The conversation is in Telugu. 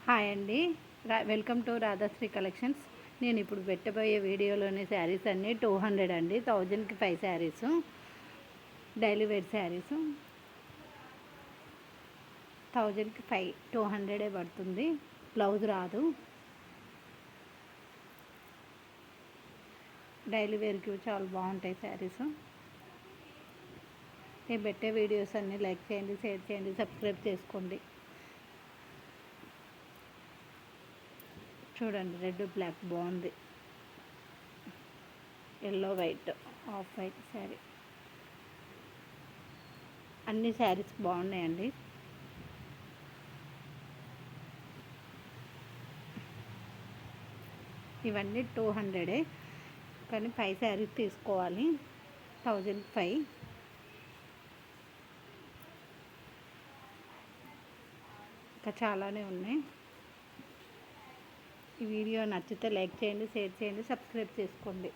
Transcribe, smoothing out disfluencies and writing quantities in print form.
హాయ్ అండి. Welcome to Radhasri collections. నేను ఇప్పుడు పెట్టబోయే వీడియోలోని శారీస్ అన్నీ 200 అండి. 1000కి 5 శారీస్, డైలీ వేర్ శారీస్. 1000కి 5, 200 పడుతుంది. బ్లౌజ్ రాదు. డైలీ వేర్కి చాలా బాగుంటాయి శారీస్. నేను పెట్టే వీడియోస్ అన్నీ లైక్ చేయండి, షేర్ చేయండి, సబ్స్క్రైబ్ చేసుకోండి. చూడండి, రెడ్ బ్లాక్ బాగుంది. Yellow white, off white sari. అన్ని శారీస్ బాగున్నాయండి. ఇవన్నీ 200, కానీ 5 శారీస్ తీసుకోవాలి. 1005. ఇంకా చాలానే ఉన్నాయి. ఈ వీడియో నచ్చితే లైక్ చేయండి, షేర్ చేయండి, సబ్స్క్రైబ్ చేసుకోండి.